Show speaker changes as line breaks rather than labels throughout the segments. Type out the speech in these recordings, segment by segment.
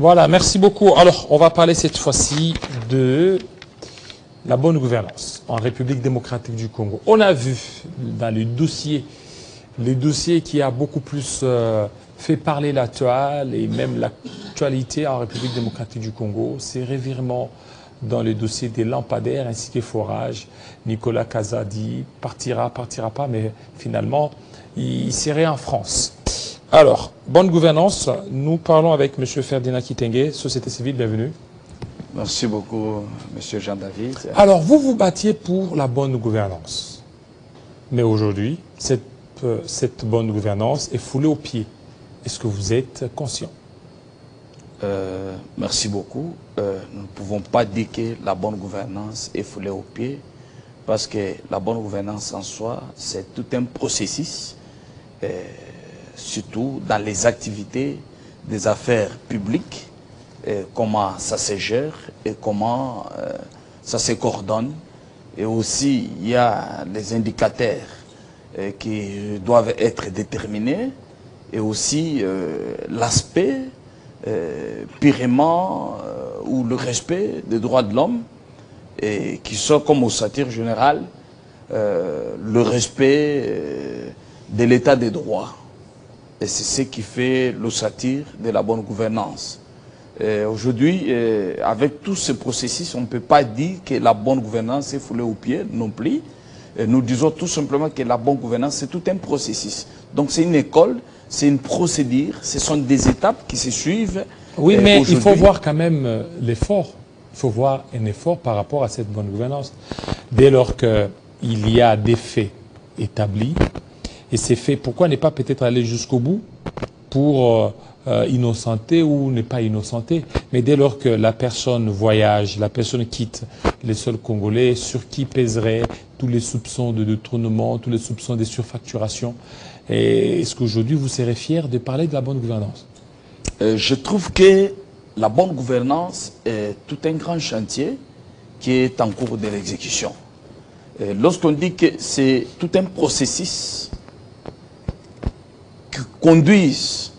Voilà, merci beaucoup. Alors, on va parler cette fois-ci de la bonne gouvernance en République démocratique du Congo. On a vu dans les dossiers qui a beaucoup plus fait parler la toile et même l'actualité en République démocratique du Congo, c'est revirement dans le dossier des lampadaires ainsi que forages. Nicolas Kazadi partira pas, mais finalement, il serait en France. Alors, bonne gouvernance, nous parlons avec M. Ferdinand Kitenge, Société civile, bienvenue.
Merci beaucoup, M. Jean-David.
Alors, vous vous battiez pour la bonne gouvernance. Mais aujourd'hui, cette bonne gouvernance est foulée aux pieds. Est-ce que vous êtes conscient?
Merci beaucoup. Nous ne pouvons pas dire que la bonne gouvernance est foulée aux pieds, parce que la bonne gouvernance en soi, c'est tout un processus, surtout dans les activités des affaires publiques, comment ça se gère et comment ça se coordonne. Et aussi, il y a les indicateurs qui doivent être déterminés, et aussi l'aspect purement ou le respect des droits de l'homme, et qui sont comme au satire général le respect de l'état des droits. Et c'est ce qui fait l'ossature de la bonne gouvernance. Aujourd'hui, avec tout ce processus, on ne peut pas dire que la bonne gouvernance est foulée aux pieds non plus. Nous disons tout simplement que la bonne gouvernance, c'est tout un processus. Donc c'est une école, c'est une procédure, ce sont des étapes qui se suivent.
Oui, mais il faut voir quand même l'effort. Il faut voir un effort par rapport à cette bonne gouvernance. Dès lors qu'il y a des faits établis, et ces faits, pourquoi ne pas peut-être aller jusqu'au bout pour innocenter ou ne pas innocenter? Mais dès lors que la personne voyage, la personne quitte les sols congolais, sur qui pèseraient tous les soupçons de détournement, tous les soupçons de surfacturation? Est-ce qu'aujourd'hui vous serez fier de parler de la bonne gouvernance?
Je trouve que la bonne gouvernance est tout un grand chantier qui est en cours de l'exécution. Lorsqu'on dit que c'est tout un processus qui conduit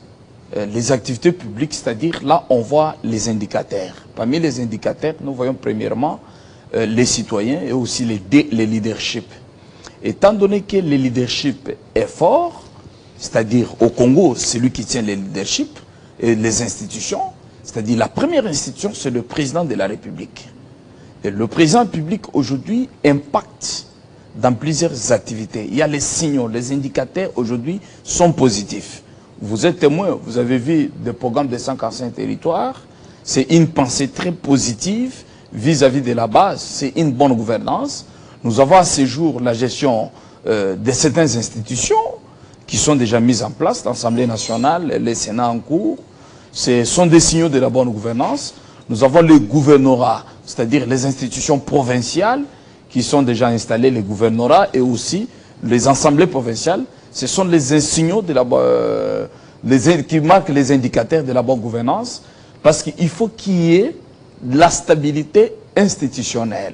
les activités publiques, c'est-à-dire là on voit les indicateurs. Parmi les indicateurs, nous voyons premièrement les citoyens et aussi les leaderships. Étant donné que le leadership est fort, c'est-à-dire au Congo, c'est lui qui tient le leadership et les institutions, c'est-à-dire la première institution, c'est le président de la République. Et le président public aujourd'hui impacte dans plusieurs activités. Il y a les signaux, les indicateurs aujourd'hui sont positifs. Vous êtes témoin, vous avez vu des programmes de 145 territoires, c'est une pensée très positive vis-à-vis de la base, c'est une bonne gouvernance. Nous avons à ce jour la gestion de certaines institutions qui sont déjà mises en place, l'Assemblée nationale, les Sénats en cours. Ce sont des signaux de la bonne gouvernance. Nous avons les gouvernorats, c'est-à-dire les institutions provinciales qui sont déjà installées, les gouvernorats et aussi les assemblées provinciales. Ce sont les signaux de qui marquent les indicateurs de la bonne gouvernance, parce qu'il faut qu'il y ait la stabilité institutionnelle,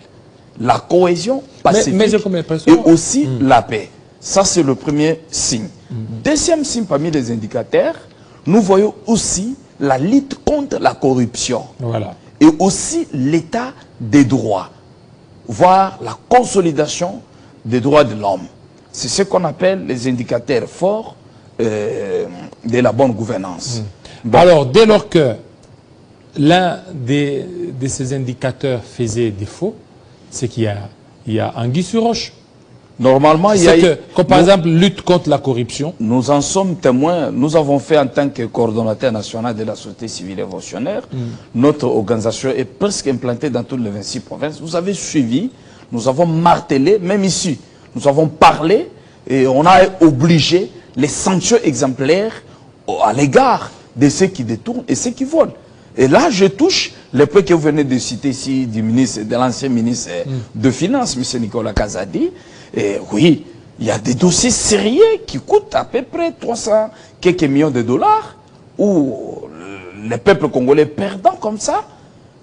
la cohésion pacifique et aussi la paix. Ça, c'est le premier signe. Deuxième signe parmi les indicateurs, nous voyons aussi la lutte contre la corruption. Voilà. Et aussi l'état des droits, voire la consolidation des droits de l'homme. C'est ce qu'on appelle les indicateurs forts de la bonne gouvernance.
Bon. Alors, dès lors que l'un de ces indicateurs faisait défaut, c'est qu'il y a anguille sur roche.
Normalement, il y a...
Comme par exemple, lutte contre la corruption.
Nous en sommes témoins. Nous avons fait en tant que coordonnateur national de la société civile révolutionnaire. Notre organisation est presque implantée dans toutes les 26 provinces. Vous avez suivi, nous avons martelé, même ici, nous avons parlé et on a obligé les sanctions exemplaires à l'égard de ceux qui détournent et ceux qui volent. Et là, je touche les points que vous venez de citer ici du ministre, de l'ancien ministre de Finances, M. Nicolas Kazadi. Et oui, il y a des dossiers sérieux qui coûtent à peu près 300 quelques millions de dollars, où les peuples congolais perdant comme ça,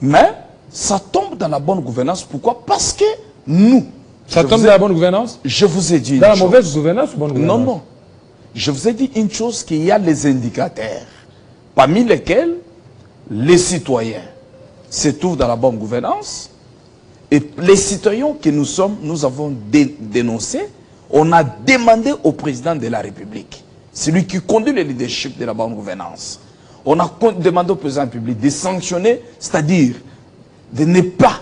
mais ça tombe dans la bonne gouvernance. Pourquoi? Parce que nous...
Ça tombe dans la bonne gouvernance?
Je vous ai dit
dans la mauvaise gouvernance ou bonne gouvernance?
Non, non. Je vous ai dit une chose, qu'il y a les indicateurs, parmi lesquels les citoyens se trouvent dans la bonne gouvernance. Et les citoyens que nous sommes, nous avons dénoncé, on a demandé au président de la République, celui qui conduit le leadership de la bonne gouvernance, on a demandé au président de la République de sanctionner, c'est-à-dire de ne pas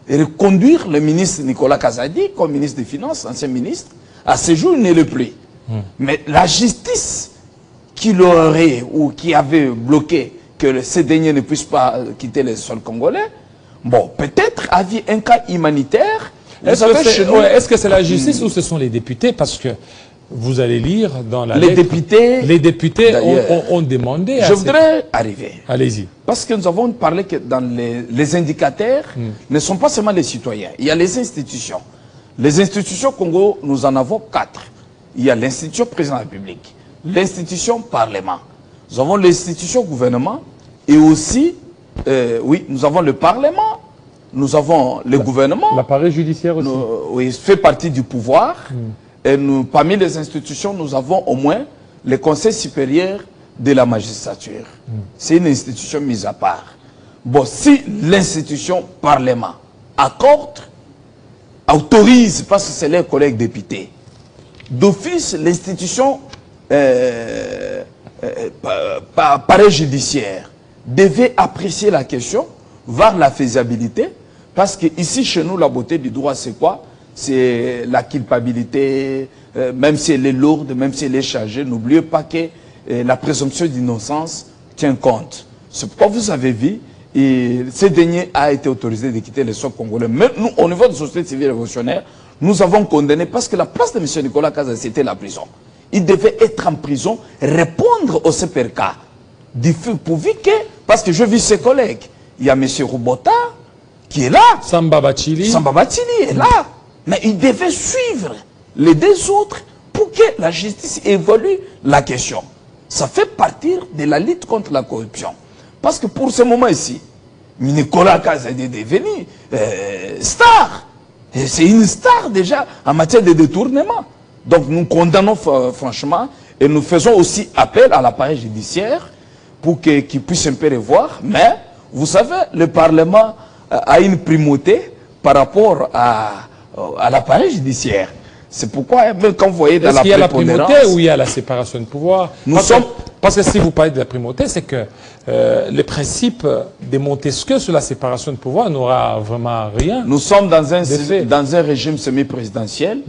reconduire le ministre Nicolas Kazadi comme ministre des Finances, ancien ministre. À ce jour, il n'est le plus. Mais la justice qui l'aurait ou qui avait bloqué que ces derniers ne puissent pas quitter le sol congolais, bon, peut-être a vu un cas humanitaire.
Est-ce que c'est la justice ou ce sont les députés? Parce que vous allez lire dans la lettre, les députés ont demandé...
Je voudrais arriver.
Allez-y.
Parce que nous avons parlé que dans les indicateurs ne sont pas seulement les citoyens. Il y a les institutions. Les institutions Congo, nous en avons 4. Il y a l'institution président de la République, l'institution Parlement. Nous avons l'institution gouvernement et aussi, oui, nous avons le Parlement, nous avons le gouvernement.
L'appareil judiciaire aussi.
Oui, fait partie du pouvoir. Et nous, parmi les institutions, nous avons au moins le Conseil supérieur de la magistrature. C'est une institution mise à part. Bon, si l'institution Parlement accorde, autorise, parce que c'est leurs collègues députés, d'office, l'institution appareil judiciaire devait apprécier la question, voir la faisabilité, parce que ici, chez nous, la beauté du droit, c'est quoi? C'est la culpabilité, même si elle est lourde, même si elle est chargée. N'oubliez pas que la présomption d'innocence tient compte. C'est pourquoi vous avez vu, et ce dernier a été autorisé de quitter le sol congolais. Même nous, au niveau de la société civile révolutionnaire, nous avons condamné parce que la place de M. Nicolas Kazadi, c'était la prison. Il devait être en prison, répondre au CPRK. Pourvu que, parce que je vis ses collègues, il y a M. Roubota qui est là.
Samba Bachili.
Samba Bachili est là. Mais il devait suivre les deux autres pour que la justice évolue la question. Ça fait partir de la lutte contre la corruption. Parce que pour ce moment ici, Nicolas Kazadi est devenu star. C'est une star déjà en matière de détournement. Donc nous condamnons franchement et nous faisons aussi appel à l'appareil judiciaire pour qu'il puisse un peu revoir. Mais vous savez, le Parlement a une primauté par rapport à l'appareil judiciaire. C'est pourquoi, même quand vous voyez dans la
prépondérance... Est-ce qu'il y a la primauté ou il y a la séparation de pouvoir? Parce que si vous parlez de la primauté, c'est que le principe de Montesquieu sur la séparation de pouvoir n'aura vraiment rien.
Nous sommes dans un régime semi-présidentiel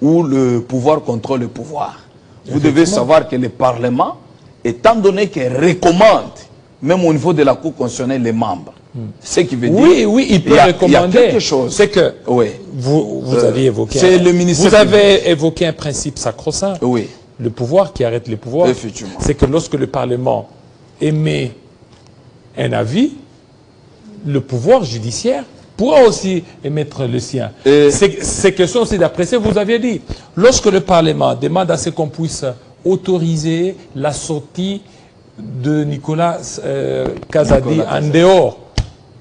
où le pouvoir contrôle le pouvoir. Vous devez savoir que le Parlement, étant donné qu'il recommande, même au niveau de la Cour constitutionnelle, les membres, ce qui veut dire...
Oui, il peut recommander.
Il y a quelque chose.
C'est que vous avez évoqué... Vous avez évoqué un principe sacro-saint.
Oui.
Le pouvoir qui arrête les pouvoirs.
Effectivement.
C'est que lorsque le Parlement émet un avis, le pouvoir judiciaire pourra aussi émettre le sien. C'est question aussi d'apprécier. Vous aviez dit, lorsque le Parlement demande à ce qu'on puisse autoriser la sortie de Nicolas Kazadi en dehors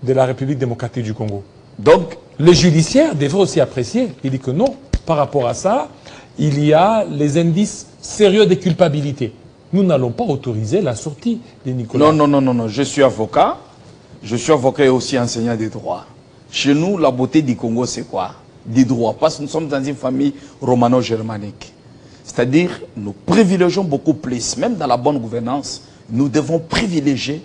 de la République démocratique du Congo. Donc, le judiciaire devrait aussi apprécier. Il dit que non, par rapport à ça, il y a les indices sérieux de culpabilité. Nous n'allons pas autoriser la sortie de Nicolas.
Non. Je suis avocat. Je suis avocat et aussi enseignant des droits. Chez nous, la beauté du Congo, c'est quoi? Du droit. Parce que nous sommes dans une famille romano-germanique. C'est-à-dire, nous privilégions beaucoup plus, même dans la bonne gouvernance, nous devons privilégier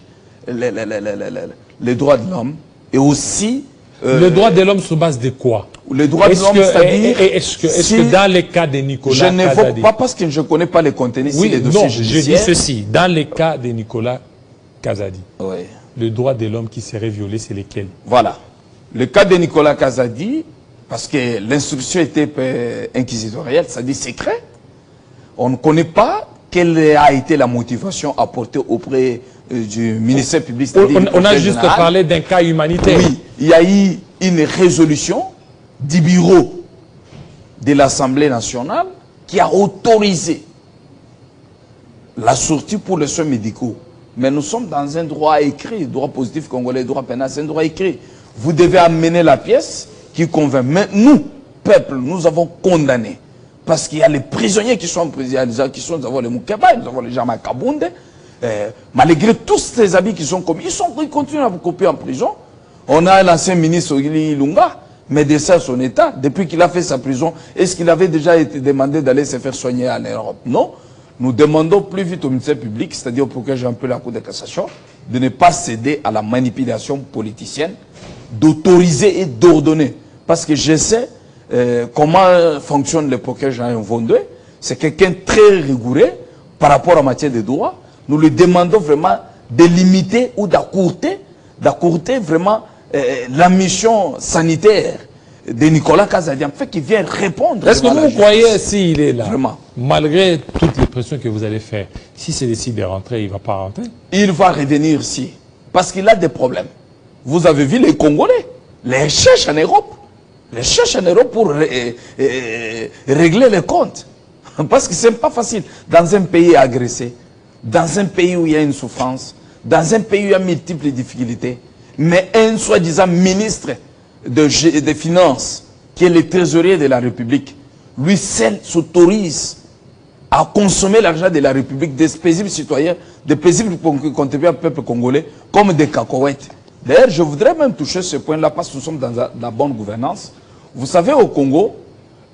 les droits de l'homme et aussi...
le droit de l'homme se base de quoi?
Le droit de l'homme, c'est-à-dire...
Est-ce que dans les cas de Nicolas Kazadi...
Je n'évoque pas parce que je ne connais pas les contenus des dossiers judiciaires.
Je dis ceci. Dans les cas de Nicolas Kazadi,
oui.
Le droit de l'homme qui serait violé, c'est lesquels?
Voilà. Le cas de Nicolas Kazadi, parce que l'instruction était inquisitorielle, c'est-à-dire secret, on ne connaît pas quelle a été la motivation apportée auprès du ministère public.
On a juste parlé d'un cas humanitaire.
Oui, il y a eu une résolution du bureau de l'Assemblée nationale qui a autorisé la sortie pour les soins médicaux. Mais nous sommes dans un droit écrit, droit positif congolais, droit pénal, c'est un droit écrit. Vous devez amener la pièce qui convainc. Mais nous, peuple, nous avons condamné. Parce qu'il y a les prisonniers qui sont prisonniers, nous avons les Moukeba, nous avons les Jama Kabunde, malgré tous ces habits qui sont commis, ils continuent à vous couper en prison. On a l'ancien ministre Ogili Lunga, médecin son état, depuis qu'il a fait sa prison, est-ce qu'il avait déjà été demandé d'aller se faire soigner en Europe? Non. Nous demandons plus vite au ministère public, c'est-à-dire au procureur Jean-Paul la Cour de cassation, de ne pas céder à la manipulation politicienne, d'autoriser et d'ordonner. Parce que je sais comment fonctionne le procureur Jean Vondé. C'est quelqu'un de très rigoureux par rapport en matière de droit. Nous lui demandons vraiment de limiter ou d'accourter vraiment la mission sanitaire de Nicolas Kazadi, en fait, qui vient répondre.
Est-ce que vous croyez, s'il est là,
vraiment,
malgré toutes les pressions que vous allez faire, si c'est décide de rentrer, il ne va pas rentrer? Il
va revenir ici, parce qu'il a des problèmes. Vous avez vu les Congolais, les cherchent en Europe. Les cherchent en Europe pour régler les comptes. Parce que ce n'est pas facile. Dans un pays agressé, dans un pays où il y a une souffrance, dans un pays où il y a multiples difficultés, mais un soi-disant ministre des Finances, qui est le trésorier de la République, lui seul s'autorise à consommer l'argent de la République des paisibles citoyens, des paisibles contribuables peuple congolais, comme des cacahuètes. D'ailleurs, je voudrais même toucher ce point-là parce que nous sommes dans la bonne gouvernance. Vous savez, au Congo,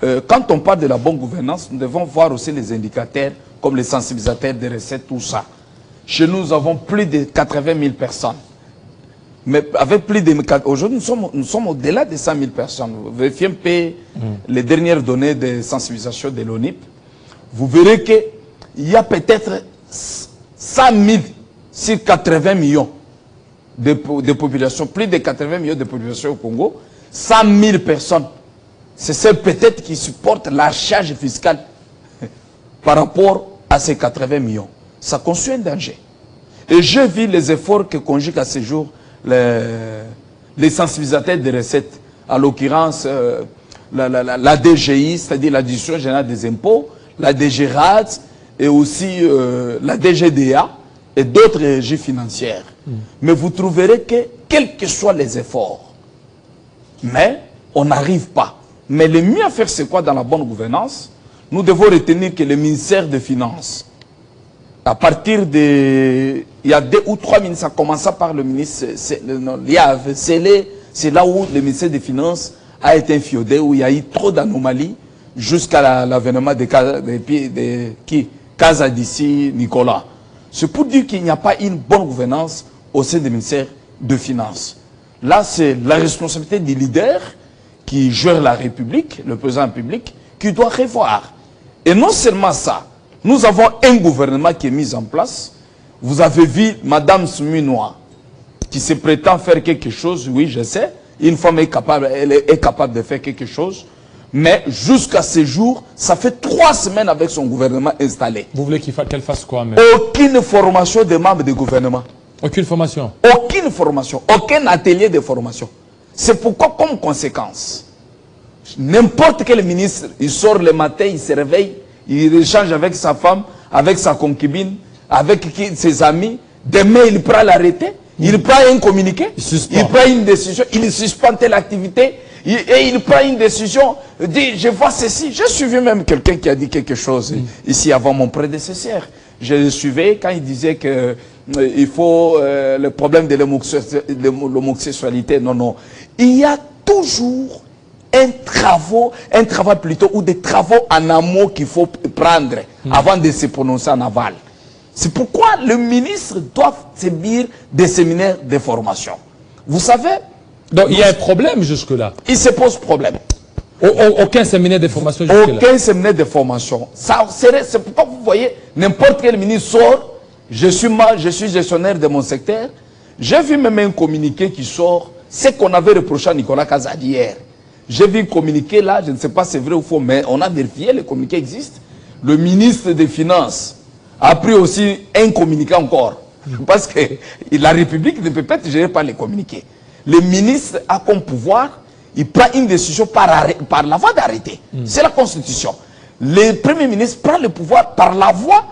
quand on parle de la bonne gouvernance, nous devons voir aussi les indicateurs comme les sensibilisateurs des recettes, tout ça. Chez nous, nous avons plus de 80 000 personnes. Mais avec plus de... Aujourd'hui, nous sommes au-delà de 100 000 personnes. Vous vérifiez un peu les dernières données de sensibilisation de l'ONIP. Vous verrez qu'il y a peut-être 100 000 sur 80 millions de population, plus de 80 millions de population au Congo, 100 000 personnes. C'est celles peut-être qui supportent la charge fiscale par rapport à ces 80 millions. Ça constitue un danger. Et je vis les efforts que conjuguent à ce jour les sensibilisateurs des recettes, en l'occurrence la DGI, c'est-à-dire la Direction générale des impôts, la DGRAD et aussi la DGDA et d'autres régies financières. Mais vous trouverez que, quels que soient les efforts, mais on n'arrive pas. Mais le mieux à faire, c'est quoi dans la bonne gouvernance? Nous devons retenir que le ministère des Finances, à partir de... Il y a 2 ou 3 ministres, ça commença par le ministre Liave. C'est là où le ministère des Finances a été infiodé, où il y a eu trop d'anomalies jusqu'à l'avènement de Kazadi Nicolas. C'est pour dire qu'il n'y a pas une bonne gouvernance au sein du ministère de Finances. Là, c'est la responsabilité du leader qui gère la République, le président public, qui doit revoir. Et non seulement ça, nous avons un gouvernement qui est mis en place. Vous avez vu Mme Sminois, qui se prétend faire quelque chose, oui, je sais. Une femme est capable, elle est capable de faire quelque chose. Mais jusqu'à ce jour, ça fait 3 semaines avec son gouvernement installé.
Vous voulez qu'elle fasse quoi même?
Aucune formation des membres du gouvernement.
Aucune formation?
Aucune formation, aucun atelier de formation. C'est pourquoi, comme conséquence, n'importe quel ministre, il sort le matin, il se réveille, il échange avec sa femme, avec sa concubine, avec ses amis. Demain, il prend l'arrêté, il prend un communiqué, il prend une décision, il suspend telle activité, et il prend une décision, dit, je vois ceci. J'ai suivi même quelqu'un qui a dit quelque chose ici avant mon prédécesseur. Je le suivais quand il disait que il faut le problème de l'homosexualité. Non, non. Il y a toujours un travail plutôt, ou des travaux en amont qu'il faut prendre avant de se prononcer en aval. C'est pourquoi le ministre doit servir des séminaires de formation. Vous savez...
Donc il y a un problème jusque-là.
Il se pose problème.
Aucun séminaire de formation jusque-là.
Aucun séminaire de formation. C'est pourquoi vous voyez, n'importe quel ministre sort, je suis gestionnaire de mon secteur. J'ai vu même un communiqué qui sort, ce qu'on avait reproché à Nicolas Kazadi hier. J'ai vu un communiqué là, je ne sais pas si c'est vrai ou faux, mais on a vérifié, le communiqué existe. Le ministre des Finances a pris aussi un communiqué encore. Parce que la République ne peut pas être gérée par les communiqués. Le ministre a comme pouvoir, il prend une décision par la voie d'arrêté. C'est la Constitution. Le Premier ministre prend le pouvoir par la voie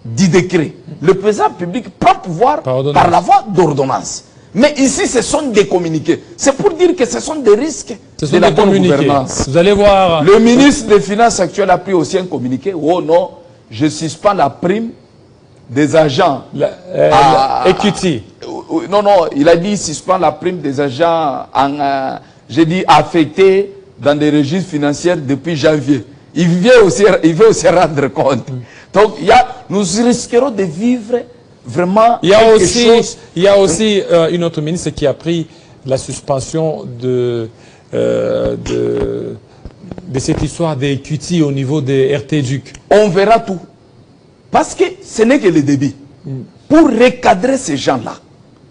du décret. Le président public prend le pouvoir par la voie d'ordonnance. Mais ici, ce sont des communiqués. C'est pour dire que ce sont des risques de la bonne gouvernance.
Vous allez voir.
Le ministre des Finances actuel a pris aussi un communiqué. Oh non, je suspends la prime des agents
equity.
Non, non, il a dit suspend la prime des agents j'ai dit affectés dans des registres financiers depuis janvier. Il veut aussi rendre compte. Donc, nous risquerons de vivre vraiment
il y a aussi une autre ministre qui a pris la suspension de cette histoire d'equity au niveau des RT-Duc.
On verra tout. Parce que ce n'est que le début. Pour recadrer ces gens-là,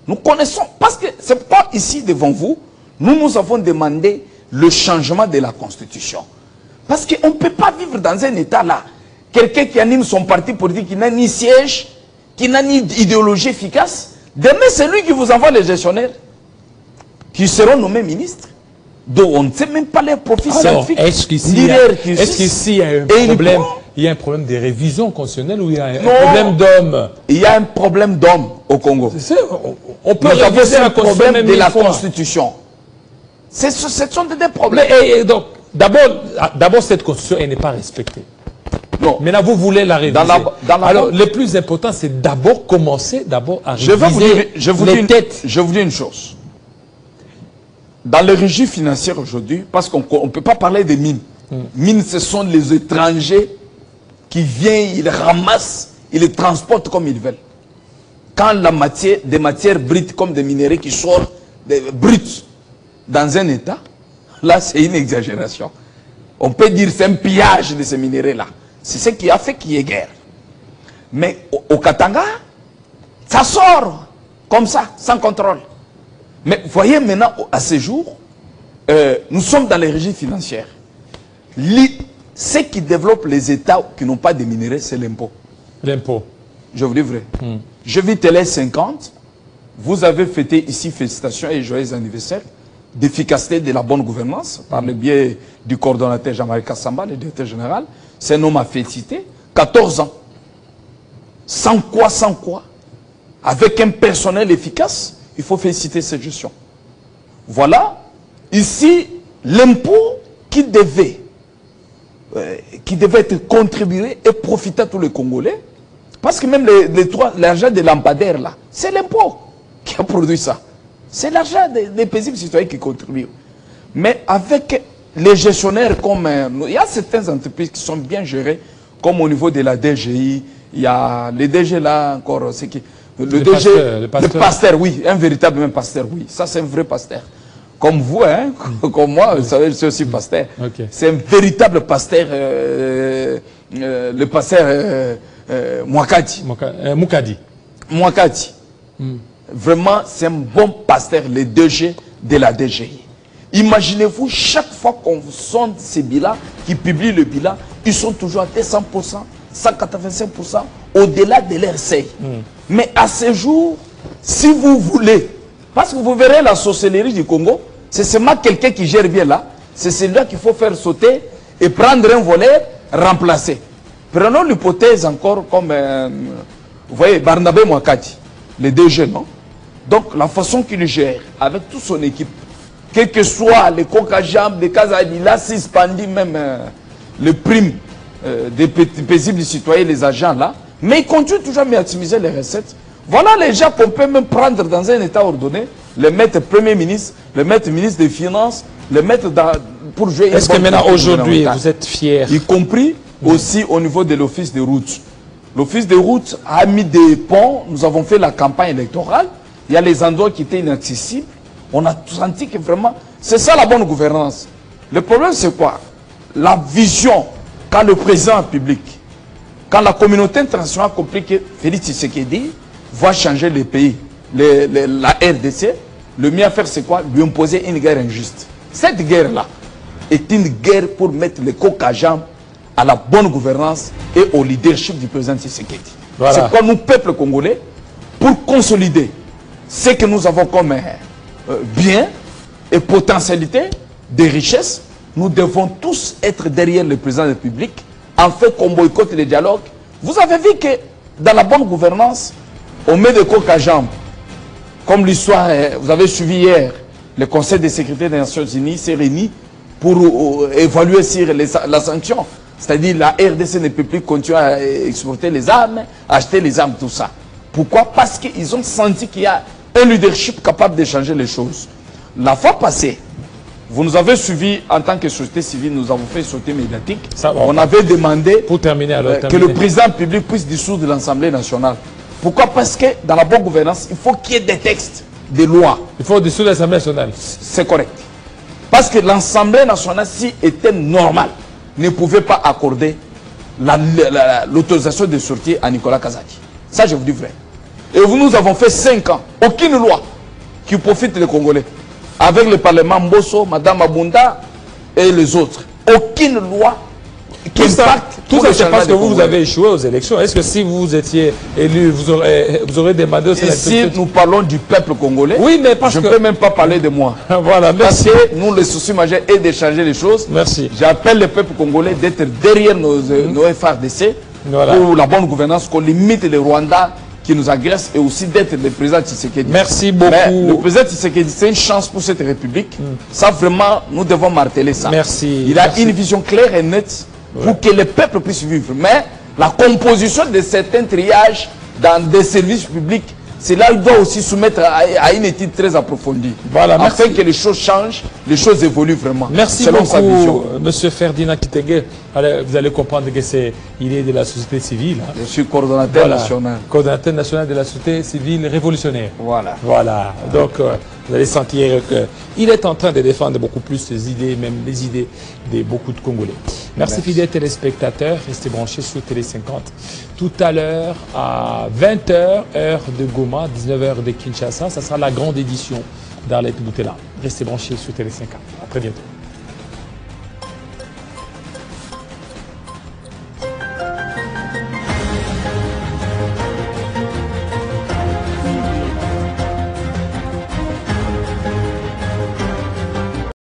nous connaissons, parce que c'est pourquoi ici devant vous, nous avons demandé le changement de la Constitution. Parce qu'on ne peut pas vivre dans un État là. Quelqu'un qui anime son parti politique, qui n'a ni siège, qui n'a ni idéologie efficace. Demain, c'est lui qui vous envoie les gestionnaires, qui seront nommés ministres. Donc on ne sait même pas leur profil scientifique.
Est-ce qu'ici il y a un problème? Il y a un problème de révision constitutionnelle ou il y a un problème d'homme?
Il y a un problème d'homme au Congo.
On peut réviser un problème
de la Constitution. Ce sont des problèmes.
Et donc, d'abord, cette Constitution, elle n'est pas respectée.
Non.
Maintenant, vous voulez la réviser. Alors, le plus important, c'est d'abord commencer à réviser les têtes.
Je vous dis une chose. Dans le régime financier aujourd'hui, parce qu'on ne peut pas parler des mines. Mines, ce sont les étrangers qui viennent, ils ramassent, ils les transportent comme ils veulent. Quand des matières brutes comme des minéraux qui sortent bruts dans un État, là c'est une exagération. On peut dire que c'est un pillage de ces minéraux-là. C'est ce qui a fait qu'il y ait guerre. Mais au Katanga, ça sort comme ça, sans contrôle. Mais voyez maintenant, à ce jour, nous sommes dans les régies financières. Ce qui développe les États qui n'ont pas de minéraux, c'est l'impôt.
L'impôt.
Je vous dis vrai. Je vis Télé 50. Vous avez fêté ici, félicitations et joyeux anniversaire, d'efficacité de la bonne gouvernance, par le biais du coordonnateur Jean-Marie Kassamba, le directeur général. C'est un homme à féliciter. 14 ans. Sans quoi, avec un personnel efficace, il faut féliciter cette gestion. Voilà. Ici, l'impôt qui devait être contribué et profiter à tous les Congolais. Parce que même l'argent des lampadaires, là, c'est l'impôt qui a produit ça. C'est l'argent des paisibles citoyens qui contribuent. Mais avec les gestionnaires comme... il y a certaines entreprises qui sont bien gérées, comme au niveau de la DGI. Il y a les DG là encore, c'est qui... Le pasteur, oui, un véritable même pasteur, oui. Ça, c'est un vrai pasteur. Comme vous, hein, comme moi, vous savez, je suis aussi pasteur. Okay. C'est un véritable pasteur, le pasteur Moukadi. Moukadi. Vraiment, c'est un bon pasteur, les DG de la DGI. Imaginez-vous, chaque fois qu'on sonde ces bilans, qui publient le bilan, ils sont toujours à 200%, 185%, au-delà de leur seuil. Mais à ce jour, si vous voulez, parce que vous verrez la sorcellerie du Congo, c'est seulement quelqu'un qui gère bien là, c'est celui-là qu'il faut faire sauter et prendre un volet, remplacer. Prenons l'hypothèse encore comme, vous voyez, Barnabé Moukadi, les DG, non? Donc la façon qu'il gère, avec toute son équipe, quel que soit les Kokajam, les Kazali, il a suspendu même le prime des paisibles citoyens, les agents là, mais il continue toujours à maximiser les recettes. Voilà les gens qu'on peut même prendre dans un État ordonné, les mettre Premier ministre, les mettre ministre des Finances, les mettre pour jouer...
Est-ce que maintenant, aujourd'hui, vous êtes fiers?
Y compris aussi au niveau de l'Office des routes. L'Office des routes a mis des ponts, nous avons fait la campagne électorale, il y a les endroits qui étaient inaccessibles, on a senti que vraiment... C'est ça la bonne gouvernance. Le problème c'est quoi? La vision, quand le président public, quand la communauté internationale a compris que Félix Tshisekedi va changer les pays, la RDC, le mieux à faire c'est quoi? Lui imposer une guerre injuste. Cette guerre-là est une guerre pour mettre les Kokajam à la bonne gouvernance et au leadership du président Tshisekedi. Voilà. C'est quoi nous, peuple congolais, pour consolider ce que nous avons comme bien et potentialité de richesse, nous devons tous être derrière le président de la République, en fait qu'on boycotte le dialogue. Vous avez vu que dans la bonne gouvernance, on met des coques à jambes. Comme l'histoire, vous avez suivi hier, le Conseil de sécurité des Nations Unies s'est réuni pour évaluer sur la sanction C'est-à-dire la RDC ne peut plus continuer à exporter les armes, acheter les armes, tout ça. Pourquoi? Parce qu'ils ont senti qu'il y a un leadership capable de changer les choses. La fois passée, vous nous avez suivis en tant que société civile, nous avons fait une sortie médiatique. On avait demandé
pour terminer, alors,
que le président public puisse dissoudre l'Assemblée nationale. Pourquoi? Parce que dans la bonne gouvernance, il faut qu'il y ait des textes, des lois.
Il faut dissoudre l'Assemblée nationale.
C'est correct. Parce que l'Assemblée nationale, si était normale, ne pouvait pas accorder l'autorisation de sortie à Nicolas Kazadi. Ça, je vous dis vrai. Et nous avons fait 5 ans. Aucune loi qui profite des Congolais. Avec le Parlement Mbosso, Mme Abunda et les autres. Aucune loi qui impacte.
Tout ça, c'est parce que vous avez échoué aux élections. Est-ce que si vous étiez élu, vous aurez demandé aussi...
Et si nous parlons du peuple congolais,
oui, mais parce
je ne peux même pas parler de moi.
Voilà, merci.
Parce que nous, le souci majeur est de changer les choses.
Merci.
J'appelle le peuple congolais d'être derrière nos FRDC
voilà.
Pour la bonne gouvernance, qu'on limite les Rwandais qui nous agressent et aussi d'être le président Tshisekedi.
Merci beaucoup.
Mais le président Tshisekedi, c'est une chance pour cette République. Ça, vraiment, nous devons marteler ça.
Merci.
Il a une vision claire et nette pour que le peuple puisse vivre. Mais la composition de certains triages dans des services publics, cela il doit aussi soumettre à une étude très approfondie.
Voilà,
afin que les choses changent, les choses évoluent vraiment.
Merci
selon
beaucoup,
sa vision.
Monsieur Ferdinand Kitenge. Vous allez comprendre que il est de la société civile. Hein.
Je suis coordonnateur national.
Coordonnateur national de la société civile révolutionnaire.
Voilà.
Voilà. Donc, vous allez sentir qu'il est en train de défendre beaucoup plus ses idées, même les idées de beaucoup de Congolais. Merci fidèles téléspectateurs. Restez branchés sur Télé 50. Tout à l'heure, à 20h, heure de Goma, 19h de Kinshasa, ça sera la grande édition d'Arlette Boutella. Restez branchés sur Télé 50. À très bientôt.